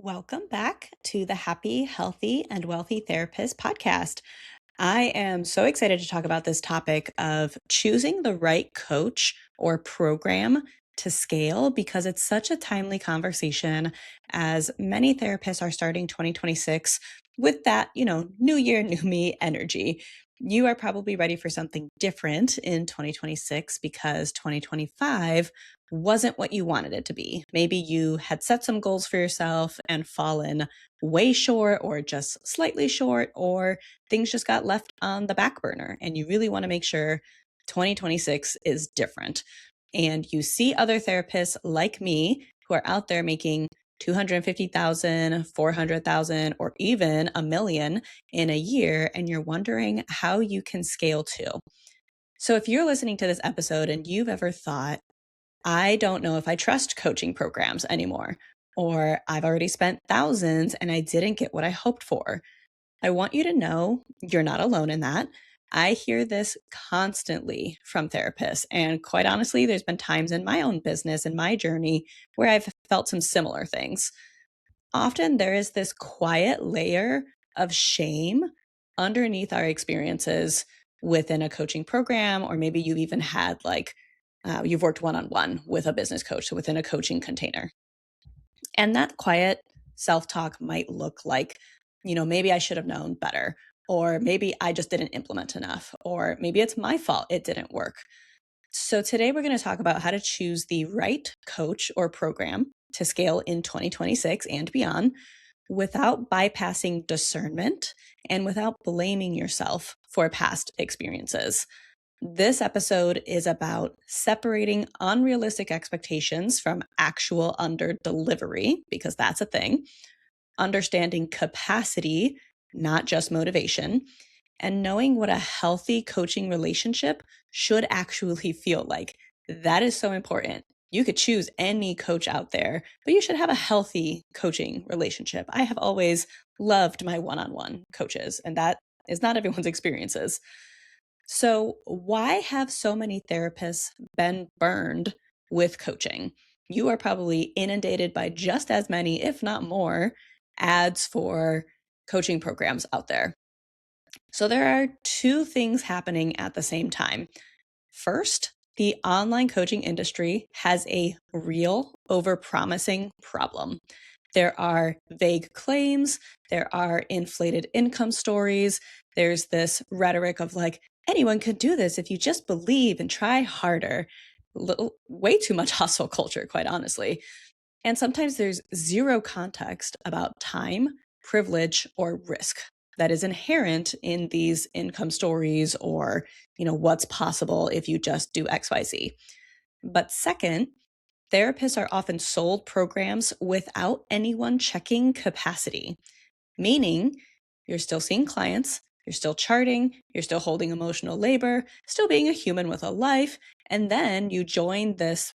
Welcome back to the Happy, Healthy, and Wealthy Therapist podcast. I am so excited to talk about this topic of choosing the right coach or program to scale because it's such a timely conversation as many therapists are starting 2026 with that, new year, new me energy. You are probably ready for something different in 2026 because 2025 wasn't what you wanted it to be. Maybe you had set some goals for yourself and fallen way short or just slightly short, or things just got left on the back burner and you really want to make sure 2026 is different. And you see other therapists like me who are out there making 250,000, 400,000, or even a million in a year, and you're wondering how you can scale too. So if you're listening to this episode and you've ever thought, I don't know if I trust coaching programs anymore, or I've already spent thousands and I didn't get what I hoped for, I want you to know you're not alone in that. I hear this constantly from therapists. And quite honestly, there's been times in my own business and my journey where I've felt some similar things. Often there is this quiet layer of shame underneath our experiences within a coaching program, or maybe you even had you've worked one on one with a business coach within a coaching container. And that quiet self talk might look like, maybe I should have known better, or maybe I just didn't implement enough, or maybe it's my fault it didn't work. So, today we're going to talk about how to choose the right coach or program to scale in 2026 and beyond without bypassing discernment and without blaming yourself for past experiences. This episode is about separating unrealistic expectations from actual under delivery, because that's a thing, understanding capacity, not just motivation, and knowing what a healthy coaching relationship should actually feel like. That is so important. You could choose any coach out there, but you should have a healthy coaching relationship. I have always loved my one on one coaches, and that is not everyone's experiences. So, why have so many therapists been burned with coaching? You are probably inundated by just as many, if not more, ads for coaching programs out there. So, there are two things happening at the same time. First, the online coaching industry has a real overpromising problem. There are vague claims, there are inflated income stories, there's this rhetoric of anyone could do this if you just believe and try harder. Way too much hustle culture, quite honestly. And sometimes there's zero context about time, privilege, or risk that is inherent in these income stories or, what's possible if you just do XYZ. But second, therapists are often sold programs without anyone checking capacity, meaning you're still seeing clients, you're still charting, you're still holding emotional labor, still being a human with a life, and then you join this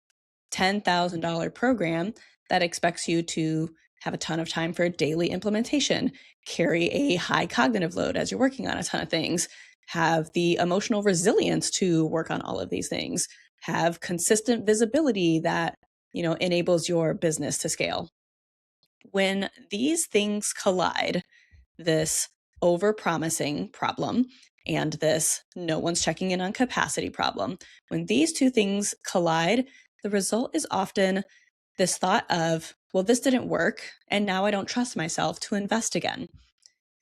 $10,000 program that expects you to have a ton of time for daily implementation, carry a high cognitive load as you're working on a ton of things, have the emotional resilience to work on all of these things, have consistent visibility that, enables your business to scale. When these things collide, this over-promising problem and this no one's checking in on capacity problem, when these two things collide, the result is often this thought of, well, this didn't work, and now I don't trust myself to invest again.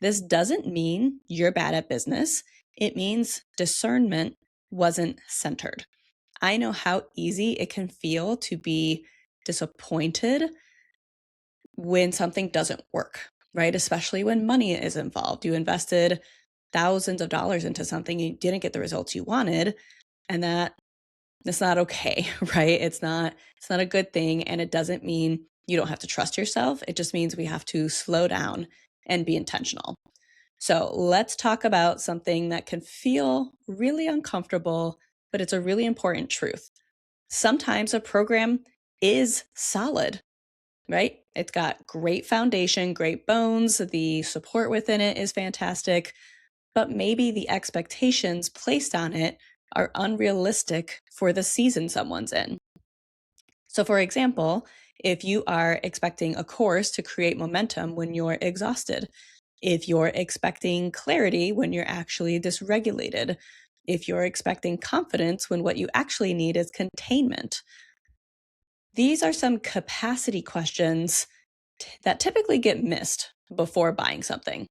This doesn't mean you're bad at business. It means discernment wasn't centered. I know how easy it can feel to be disappointed when something doesn't work, right? Especially when money is involved. You invested thousands of dollars into something, you didn't get the results you wanted, and that's not okay, right? It's not a good thing, and it doesn't mean you don't have to trust yourself. It just means we have to slow down and be intentional. So, let's talk about something that can feel really uncomfortable, but it's a really important truth. Sometimes a program is solid, right? It's got great foundation, great bones, the support within it is fantastic, but maybe the expectations placed on it are unrealistic for the season someone's in. So, for example, If you are expecting a course to create momentum when you're exhausted, if you're expecting clarity when you're actually dysregulated, if you're expecting confidence when what you actually need is containment. These are some capacity questions that typically get missed before buying something.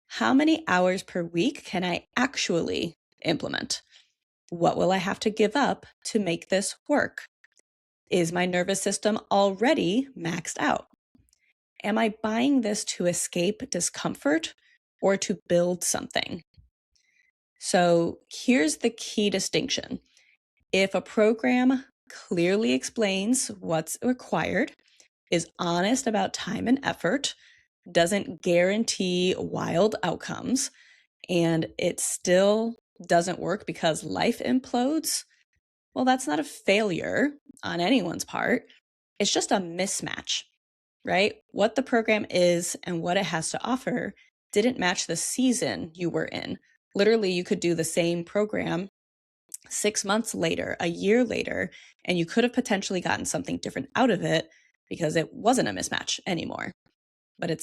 How many hours per week can I actually implement? What will I have to give up to make this work? Is my nervous system already maxed out? Am I buying this to escape discomfort or to build something? So here's the key distinction. If a program clearly explains what's required, is honest about time and effort, doesn't guarantee wild outcomes, and it still doesn't work because life implodes, well, that's not a failure on anyone's part. It's just a mismatch, right? What the program is and what it has to offer didn't match the season you were in. Literally, you could do the same program 6 months later, a year later, and you could have potentially gotten something different out of it because it wasn't a mismatch anymore. But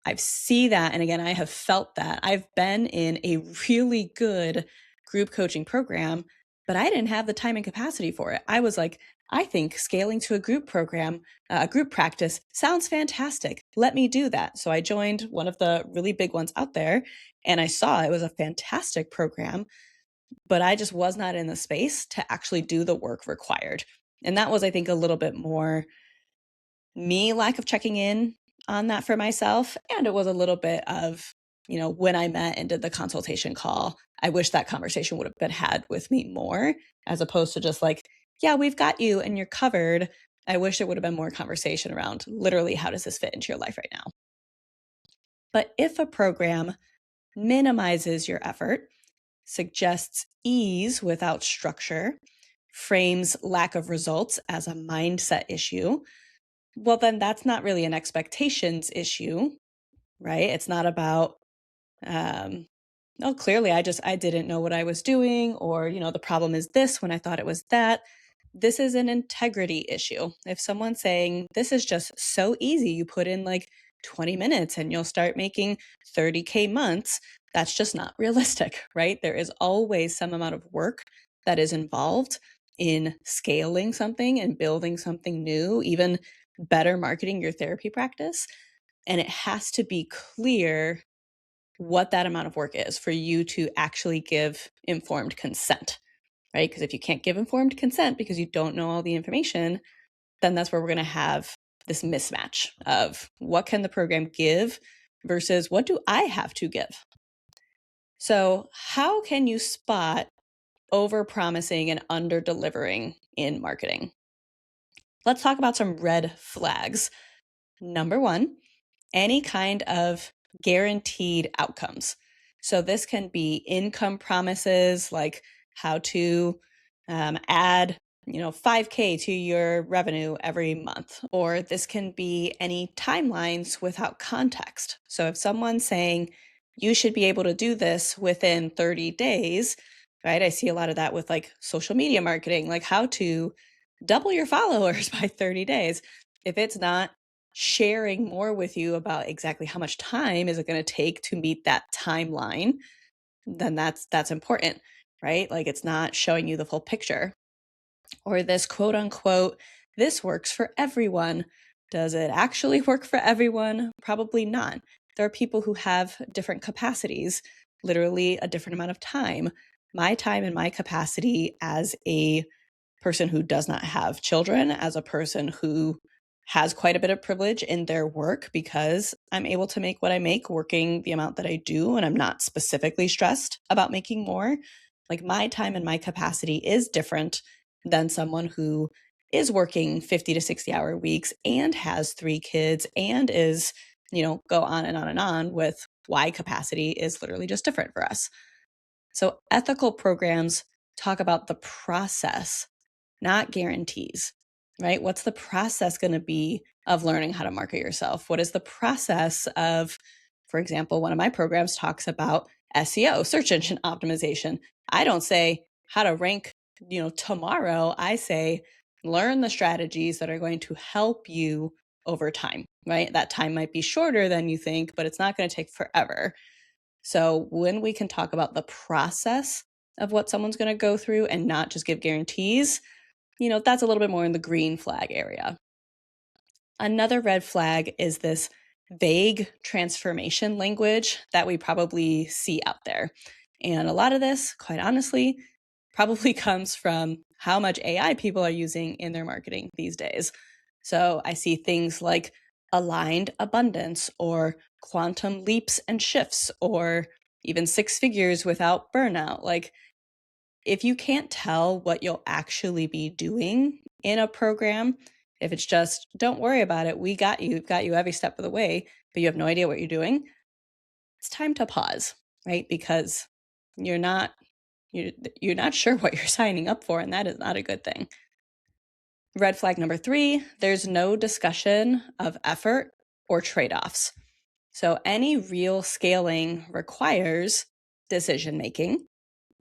I see that. And again, I have felt that. I've been in a really good group coaching program, but I didn't have the time and capacity for it. I was like, I think scaling to a group program, a group practice sounds fantastic. Let me do that. So I joined one of the really big ones out there and I saw it was a fantastic program, but I just was not in the space to actually do the work required. And that was, I think, a little bit more me lack of checking in on that for myself. And it was a little bit of, when I met and did the consultation call, I wish that conversation would have been had with me more, as opposed to just like, yeah, we've got you and you're covered. I wish there would have been more conversation around literally, how does this fit into your life right now? But if a program minimizes your effort, suggests ease without structure, frames lack of results as a mindset issue, well, then that's not really an expectations issue, right? It's not about, oh, clearly I didn't know what I was doing, or, the problem is this when I thought it was that. This is an integrity issue. If someone's saying, this is just so easy, you put in like 20 minutes and you'll start making 30K months, that's just not realistic, right? There is always some amount of work that is involved in scaling something and building something new, even better marketing your therapy practice. And it has to be clear what that amount of work is for you to actually give informed consent, right? Because if you can't give informed consent because you don't know all the information, then that's where we're going to have this mismatch of what can the program give versus what do I have to give? So how can you spot over-promising and under-delivering in marketing? Let's talk about some red flags. Number one, any kind of guaranteed outcomes. So this can be income promises, like how to add 5K to your revenue every month, or this can be any timelines without context. So if someone's saying you should be able to do this within 30 days, right? I see a lot of that with like social media marketing, like how to double your followers by 30 days. If it's not sharing more with you about exactly how much time is it going to take to meet that timeline, then that's important, right? Like it's not showing you the full picture. Or this quote unquote, this works for everyone. Does it actually work for everyone? Probably not. There are people who have different capacities, literally a different amount of time. My time and my capacity as a person who does not have children, as a person who has quite a bit of privilege in their work because I'm able to make what I make working the amount that I do, and I'm not specifically stressed about making more. Like my time and my capacity is different than someone who is working 50 to 60-hour weeks and has 3 kids and is, go on and on and on with why capacity is literally just different for us. So ethical programs talk about the process, not guarantees, right? What's the process going to be of learning how to market yourself? What is the process of, for example, one of my programs talks about SEO, search engine optimization. I don't say how to rank, tomorrow. I say, learn the strategies that are going to help you over time, right? That time might be shorter than you think, but it's not going to take forever. So when we can talk about the process of what someone's going to go through and not just give guarantees, that's a little bit more in the green flag area. Another red flag is this vague transformation language that we probably see out there. And a lot of this, quite honestly, probably comes from how much AI people are using in their marketing these days. So I see things like aligned abundance or quantum leaps and shifts or even six figures without burnout. Like, if you can't tell what you'll actually be doing in a program, if it's just, don't worry about it, we've got you every step of the way, but you have no idea what you're doing, it's time to pause, right? Because you're not sure what you're signing up for, and that is not a good thing. Red flag number 3, there's no discussion of effort or trade-offs. So any real scaling requires decision making.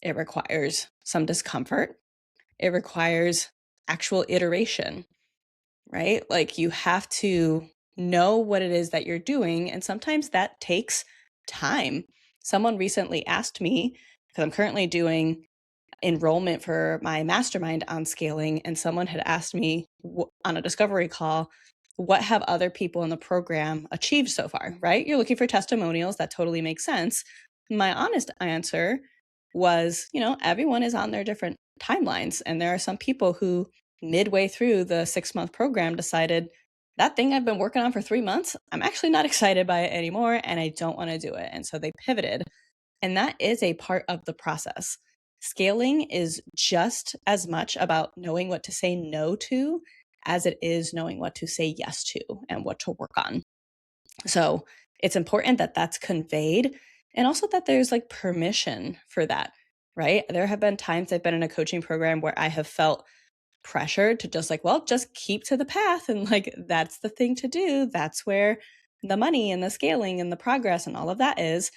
It requires some discomfort. It requires actual iteration, right? Like, you have to know what it is that you're doing. And sometimes that takes time. Someone recently asked me, because I'm currently doing enrollment for my mastermind on scaling, and someone had asked me on a discovery call, what have other people in the program achieved so far, right? You're looking for testimonials. That totally makes sense. My honest answer was, everyone is on their different timelines. And there are some people who midway through the 6-month program decided, that thing I've been working on for 3 months, I'm actually not excited by it anymore, and I don't want to do it. And so they pivoted. And that is a part of the process. Scaling is just as much about knowing what to say no to as it is knowing what to say yes to and what to work on. So it's important that that's conveyed, and also that there's like permission for that, right? There have been times I've been in a coaching program where I have felt pressured to just keep to the path. And like, that's the thing to do. That's where the money and the scaling and the progress and all of that is.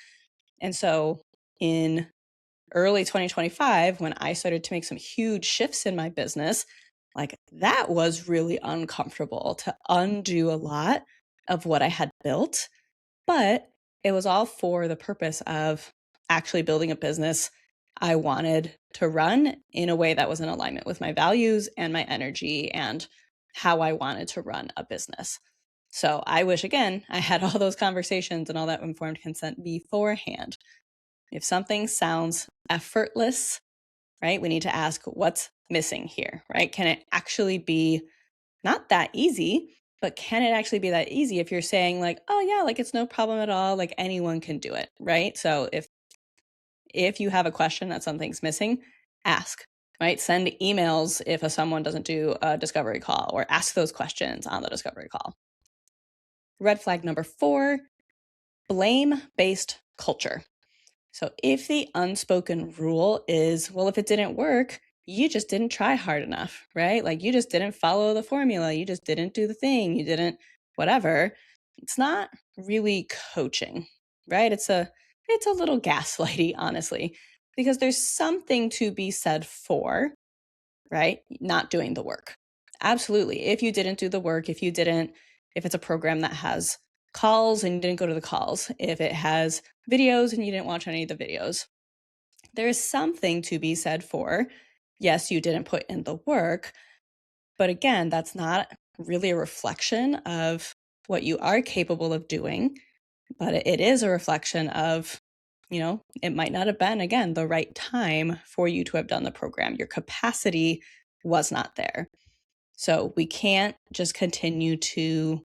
And so in early 2025, when I started to make some huge shifts in my business, like, that was really uncomfortable to undo a lot of what I had built. But it was all for the purpose of actually building a business I wanted to run in a way that was in alignment with my values and my energy and how I wanted to run a business. So I wish, again, I had all those conversations and all that informed consent beforehand. If something sounds effortless, right, we need to ask, what's missing here, right? Can it actually be not that easy, but can it actually be that easy if you're saying like, oh yeah, like it's no problem at all, like anyone can do it, right? So if you have a question that something's missing, ask, right? Send emails if someone doesn't do a discovery call, or ask those questions on the discovery call. Red flag number 4, blame-based culture. So if the unspoken rule is, well, if it didn't work, you just didn't try hard enough, right? Like, you just didn't follow the formula. You just didn't do the thing. You didn't whatever. It's not really coaching, right? It's a little gaslighty, honestly, because there's something to be said for, right, not doing the work. Absolutely. If you didn't do the work, if it's a program that has calls and you didn't go to the calls, if it has videos and you didn't watch any of the videos, there is something to be said for, yes, you didn't put in the work, but again, that's not really a reflection of what you are capable of doing, but it is a reflection of, it might not have been, again, the right time for you to have done the program. Your capacity was not there. So we can't just continue to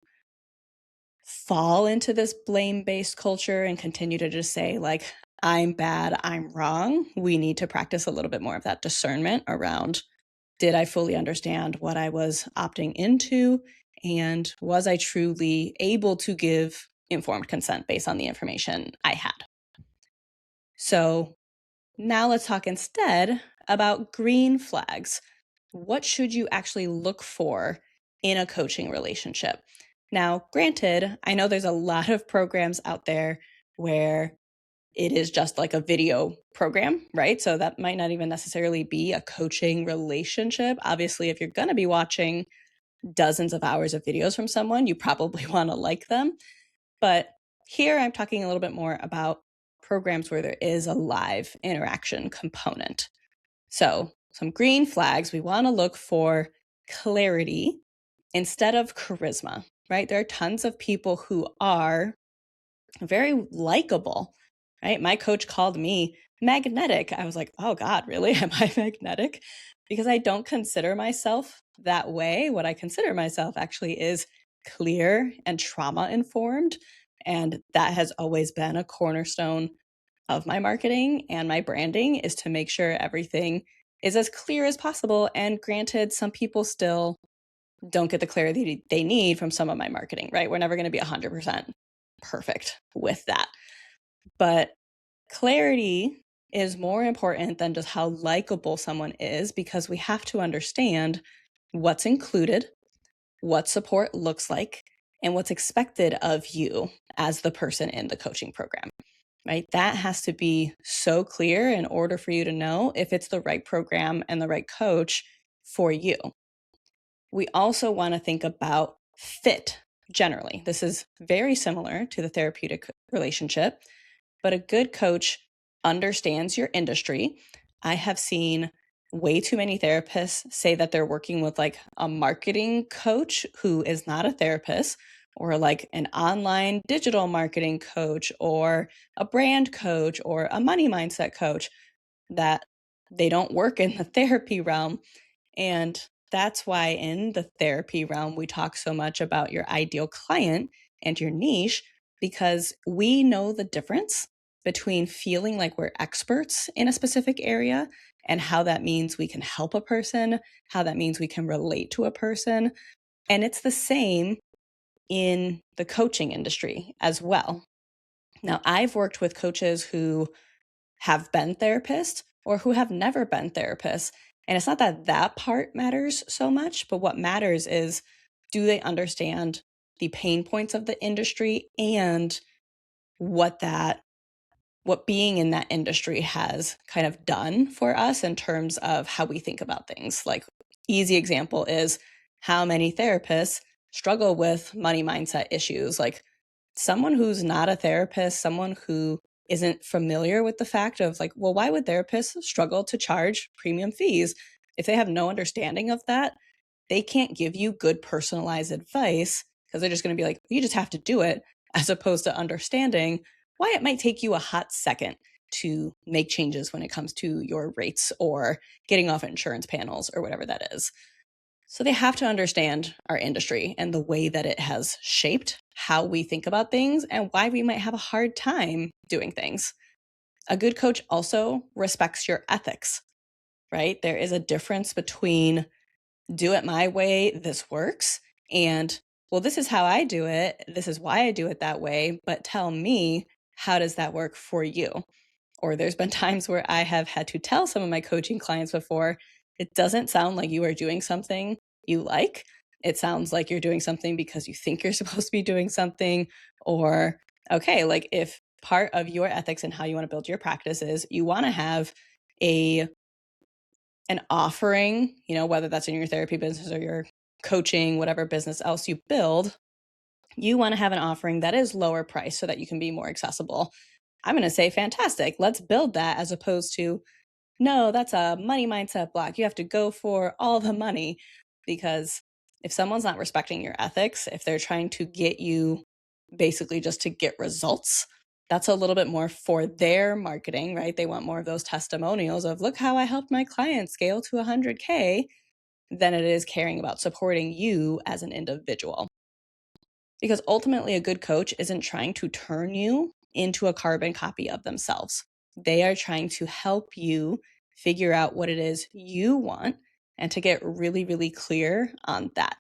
fall into this blame-based culture and continue to just say like, I'm bad, I'm wrong. We need to practice a little bit more of that discernment around, did I fully understand what I was opting into? And was I truly able to give informed consent based on the information I had? So now let's talk instead about green flags. What should you actually look for in a coaching relationship? Now, granted, I know there's a lot of programs out there where it is just like a video program, right? So that might not even necessarily be a coaching relationship. Obviously, if you're going to be watching dozens of hours of videos from someone, you probably want to like them. But here I'm talking a little bit more about programs where there is a live interaction component. So some green flags, we want to look for clarity instead of charisma, right? There are tons of people who are very likable, right? My coach called me magnetic. I was like, oh God, really? Am I magnetic? Because I don't consider myself that way. What I consider myself actually is clear and trauma informed. And that has always been a cornerstone of my marketing and my branding, is to make sure everything is as clear as possible. And granted, some people still don't get the clarity they need from some of my marketing, right? We're never going to be 100% perfect with that. But clarity is more important than just how likable someone is, because we have to understand what's included, what support looks like, and what's expected of you as the person in the coaching program, right? That has to be so clear in order for you to know if it's the right program and the right coach for you. We also want to think about fit generally. This is very similar to the therapeutic relationship, but a good coach understands your industry. I have seen way too many therapists say that they're working with like a marketing coach who is not a therapist, or like an online digital marketing coach, or a brand coach, or a money mindset coach, that they don't work in the therapy realm. And that's why in the therapy realm, we talk so much about your ideal client and your niche, because we know the difference between feeling like we're experts in a specific area and how that means we can help a person, how that means we can relate to a person. And it's the same in the coaching industry as well. Now, I've worked with coaches who have been therapists or who have never been therapists. And it's not that that part matters so much, but what matters is, do they understand the pain points of the industry and what being in that industry has kind of done for us in terms of how we think about things. Like, easy example is how many therapists struggle with money mindset issues. Like, someone who's not a therapist, someone who isn't familiar with the fact of like, well, why would therapists struggle to charge premium fees? If they have no understanding of that, they can't give you good personalized advice, because they're just going to be like, you just have to do it, as opposed to understanding why it might take you a hot second to make changes when it comes to your rates or getting off insurance panels or whatever that is. So they have to understand our industry and the way that it has shaped how we think about things and why we might have a hard time doing things. A good coach also respects your ethics, right? There is a difference between do it my way, this works, and well, this is how I do it, this is why I do it that way, but tell me, how does that work for you? Or there's been times where I have had to tell some of my coaching clients before, it doesn't sound like you are doing something you like. It sounds like you're doing something because you think you're supposed to be doing something. Or, okay, like if part of your ethics and how you want to build your practice is you want to have an offering, whether that's in your therapy business or your coaching, whatever business else you build, you want to have an offering that is lower price so that you can be more accessible. I'm going to say, fantastic, let's build that, as opposed to, no, that's a money mindset block. You have to go for all the money. Because if someone's not respecting your ethics, if they're trying to get you basically just to get results, that's a little bit more for their marketing, right? They want more of those testimonials of, look how I helped my client scale to 100K, than it is caring about supporting you as an individual. Because ultimately, a good coach isn't trying to turn you into a carbon copy of themselves. They are trying to help you figure out what it is you want and to get really, really clear on that.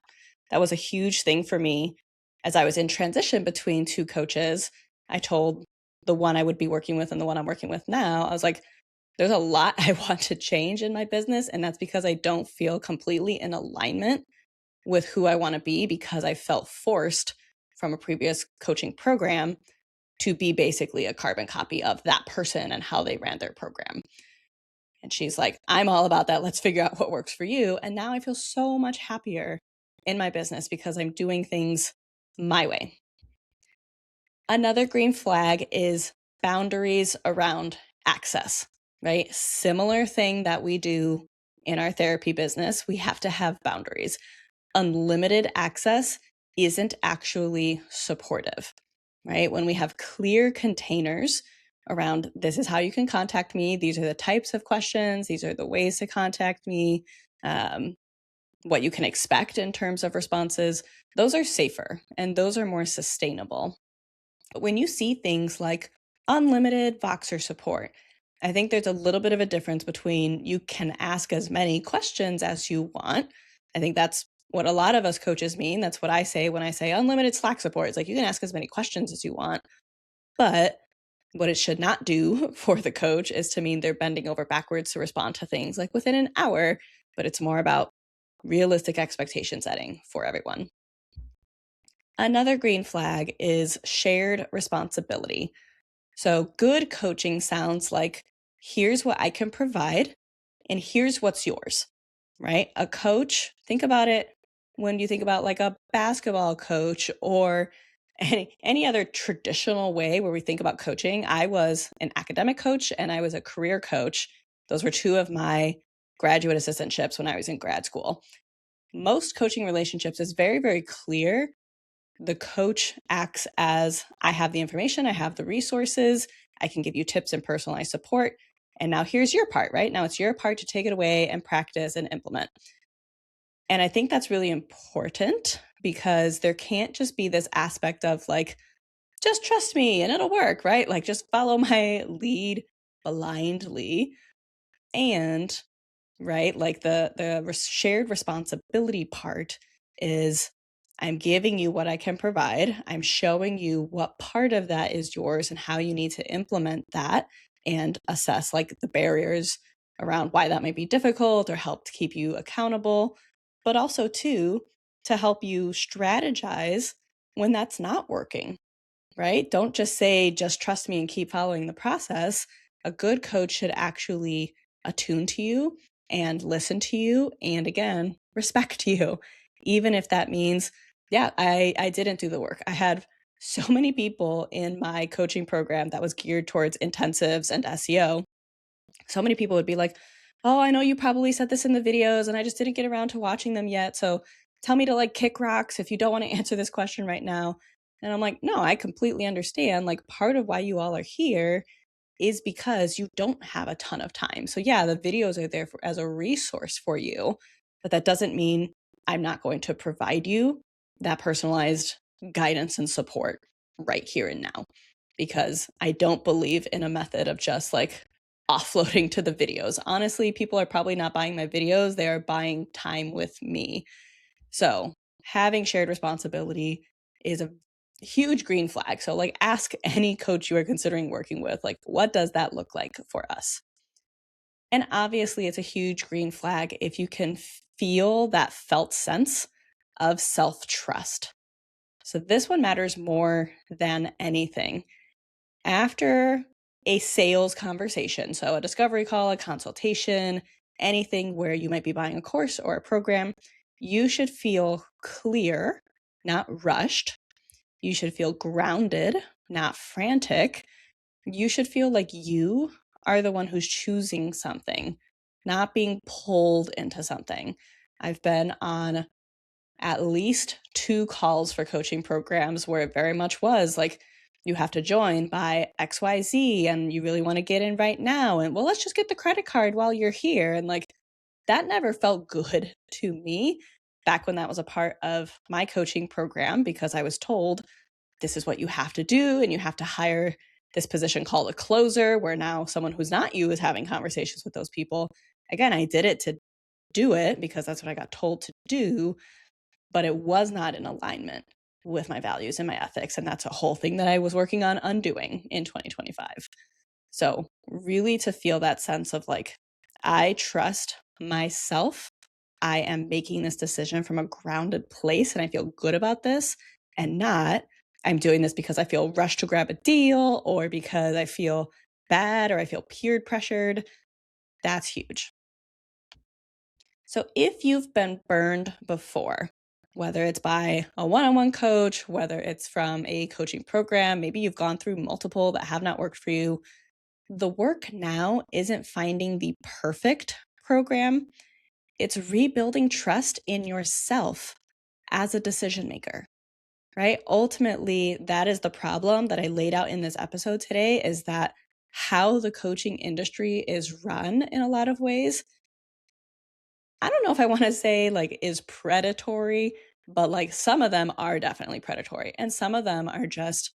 That was a huge thing for me as I was in transition between two coaches. I told the one I would be working with and the one I'm working with now, I was like, there's a lot I want to change in my business. And that's because I don't feel completely in alignment with who I want to be, because I felt forced from a previous coaching program to be basically a carbon copy of that person and how they ran their program. And she's like, I'm all about that. Let's figure out what works for you. And now I feel so much happier in my business because I'm doing things my way. Another green flag is boundaries around access, right? Similar thing that we do in our therapy business. We have to have boundaries. Unlimited access isn't actually supportive, right? When we have clear containers around this is how you can contact me, these are the types of questions, these are the ways to contact me, what you can expect in terms of responses, those are safer and those are more sustainable. But when you see things like unlimited Voxer support, I think there's a little bit of a difference between you can ask as many questions as you want. I think that's what a lot of us coaches mean. That's what I say when I say unlimited Slack support. It's like you can ask as many questions as you want. But what it should not do for the coach is to mean they're bending over backwards to respond to things like within an hour, but it's more about realistic expectation setting for everyone. Another green flag is shared responsibility. So good coaching sounds like here's what I can provide and here's what's yours, right? A coach, think about it when you think about like a basketball coach or any other traditional way where we think about coaching. I was an academic coach and I was a career coach. Those were two of my graduate assistantships when I was in grad school. Most coaching relationships is very, very clear. The coach acts as I have the information, I have the resources, I can give you tips and personalized support. And now here's your part, right? Now it's your part to take it away and practice and implement. And I think that's really important because there can't just be this aspect of like, just trust me and it'll work, right? Like just follow my lead blindly. And right, like the shared responsibility part is I'm giving you what I can provide. I'm showing you what part of that is yours and how you need to implement that and assess like the barriers around why that might be difficult or help to keep you accountable, but also too to help you strategize when that's not working, right? Don't just say, just trust me and keep following the process. A good coach should actually attune to you and listen to you and again, respect you, even if that means, yeah, I didn't do the work. I had so many people in my coaching program that was geared towards intensives and SEO. So many people would be like, oh, I know you probably said this in the videos and I just didn't get around to watching them yet. So tell me to like kick rocks if you don't want to answer this question right now. And I'm like, no, I completely understand. Like part of why you all are here is because you don't have a ton of time. So yeah, the videos are there as a resource for you, but that doesn't mean I'm not going to provide you that personalized guidance and support right here and now, because I don't believe in a method of just like offloading to the videos. Honestly, people are probably not buying my videos. They are buying time with me. So having shared responsibility is a huge green flag. So like ask any coach you are considering working with, like, what does that look like for us? And obviously it's a huge green flag if you can feel that felt sense of self-trust. So this one matters more than anything. After a sales conversation, so a discovery call, a consultation, anything where you might be buying a course or a program, you should feel clear, not rushed. You should feel grounded, not frantic. You should feel like you are the one who's choosing something, not being pulled into something. I've been on at least 2 calls for coaching programs where it very much was like, you have to join by XYZ and you really want to get in right now. And well, let's just get the credit card while you're here. And like, that never felt good to me back when that was a part of my coaching program because I was told this is what you have to do. And you have to hire this position called a closer, where now someone who's not you is having conversations with those people. Again, I did it to do it because that's what I got told to do, but it was not in alignment with my values and my ethics. And that's a whole thing that I was working on undoing in 2025. So really to feel that sense of like, I trust myself. I am making this decision from a grounded place and I feel good about this, and not I'm doing this because I feel rushed to grab a deal or because I feel bad or I feel peer pressured. That's huge. So if you've been burned before, whether it's by a one-on-one coach, whether it's from a coaching program, maybe you've gone through multiple that have not worked for you, the work now isn't finding the perfect program. It's rebuilding trust in yourself as a decision maker, right? Ultimately, that is the problem that I laid out in this episode today, is that how the coaching industry is run in a lot of ways, I don't know if I want to say like is predatory, but like some of them are definitely predatory. And some of them are just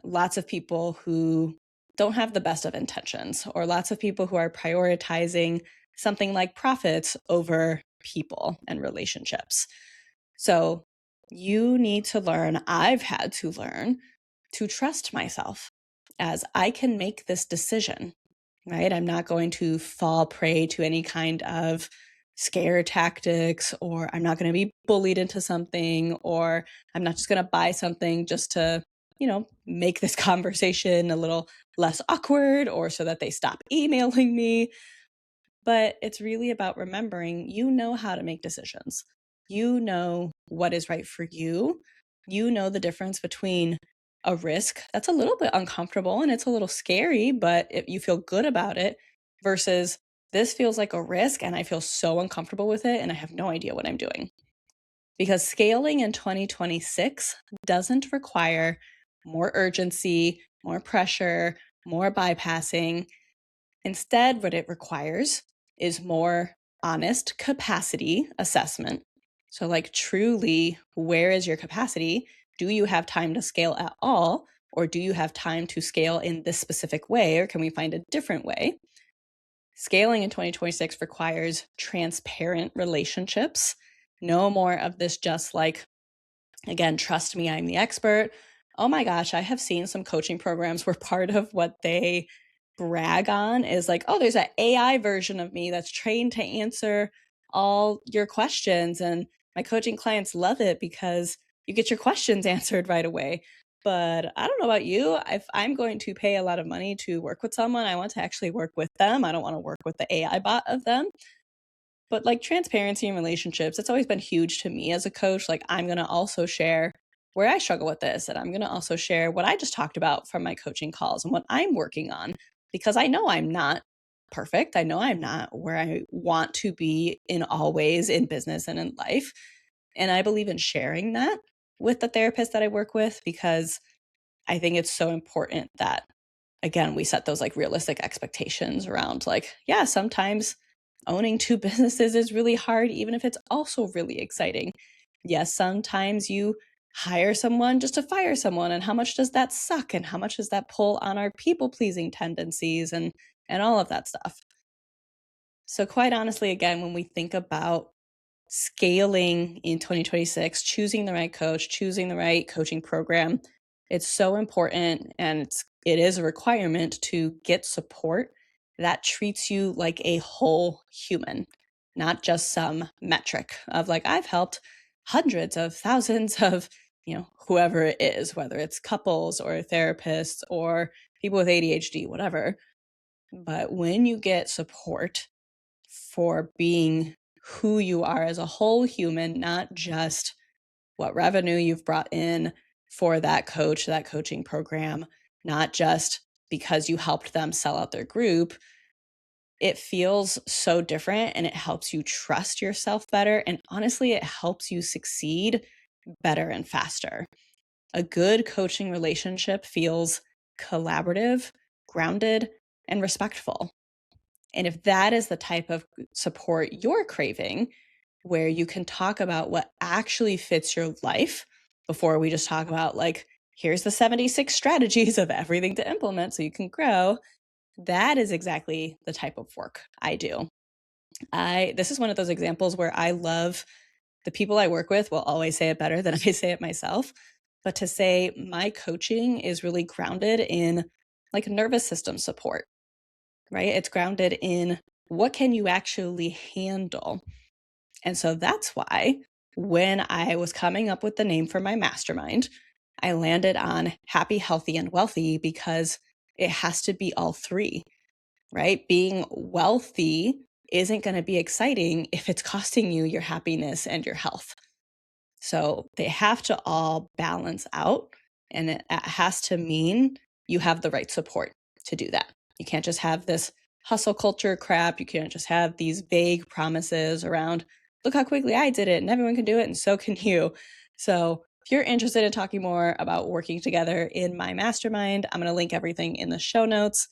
lots of people who don't have the best of intentions, or lots of people who are prioritizing something like profits over people and relationships. So you need to learn, I've had to learn to trust myself as I can make this decision, right? I'm not going to fall prey to any kind of scare tactics, or I'm not going to be bullied into something, or I'm not just going to buy something just to, make this conversation a little less awkward or so that they stop emailing me. But it's really about remembering you know how to make decisions. You know what is right for you. You know the difference between a risk that's a little bit uncomfortable and it's a little scary, but if you feel good about it, versus this feels like a risk and I feel so uncomfortable with it and I have no idea what I'm doing. Because scaling in 2026 doesn't require more urgency, more pressure, more bypassing. Instead, what it requires is more honest capacity assessment. So, like, truly, where is your capacity? Do you have time to scale at all? Or do you have time to scale in this specific way? Or can we find a different way? Scaling in 2026 requires transparent relationships. No more of this just like, again, trust me, I'm the expert. Oh my gosh, I have seen some coaching programs where part of what they brag on is like, oh, there's an AI version of me that's trained to answer all your questions. And my coaching clients love it because you get your questions answered right away. But I don't know about you. If I'm going to pay a lot of money to work with someone, I want to actually work with them. I don't want to work with the AI bot of them. But like transparency in relationships, it's always been huge to me as a coach. Like, I'm going to also share where I struggle with this. And I'm going to also share what I just talked about from my coaching calls and what I'm working on, because I know I'm not perfect. I know I'm not where I want to be in all ways in business and in life. And I believe in sharing that with the therapist that I work with, because I think it's so important that, again, we set those like realistic expectations around like, yeah, sometimes owning two businesses is really hard, even if it's also really exciting. Yes, sometimes you hire someone just to fire someone. And how much does that suck? And how much does that pull on our people pleasing tendencies and all of that stuff? So quite honestly, again, when we think about scaling in 2026, choosing the right coach, choosing the right coaching program, it's so important, and it is a requirement to get support that treats you like a whole human, not just some metric of like, I've helped hundreds of thousands of, whoever it is, whether it's couples or therapists or people with ADHD, whatever. But when you get support for being who you are as a whole human, not just what revenue you've brought in for that coach, that coaching program, not just because you helped them sell out their group, it feels so different and it helps you trust yourself better. And honestly, it helps you succeed better and faster. A good coaching relationship feels collaborative, grounded, and respectful. And if that is the type of support you're craving, where you can talk about what actually fits your life before we just talk about like, here's the 76 strategies of everything to implement so you can grow, that is exactly the type of work I do. This is one of those examples where I love the people I work with will always say it better than I say it myself. But to say my coaching is really grounded in like nervous system support, right? It's grounded in what can you actually handle? And so that's why when I was coming up with the name for my mastermind, I landed on happy, healthy, and wealthy because it has to be all three, right? Being wealthy isn't going to be exciting if it's costing you your happiness and your health. So they have to all balance out, and it has to mean you have the right support to do that. You can't just have this hustle culture crap. You can't just have these vague promises around, look how quickly I did it and everyone can do it and so can you. So if you're interested in talking more about working together in my mastermind, I'm going to link everything in the show notes.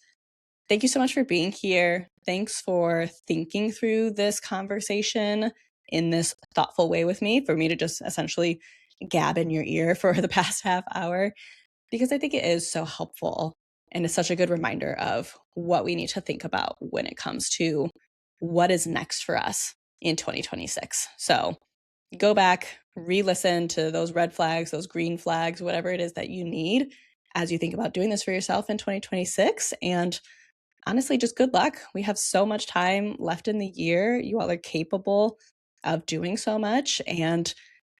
Thank you so much for being here. Thanks for thinking through this conversation in this thoughtful way with me, for me to just essentially gab in your ear for the past half hour, because I think it is so helpful and it's such a good reminder of what we need to think about when it comes to what is next for us in 2026. So go back, re-listen to those red flags, those green flags, whatever it is that you need as you think about doing this for yourself in 2026. And honestly, just good luck. We have so much time left in the year. You all are capable of doing so much, and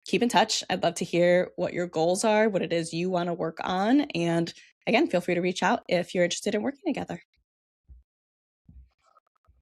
keep in touch. I'd love to hear what your goals are, what it is you want to work on. And again, feel free to reach out if you're interested in working together.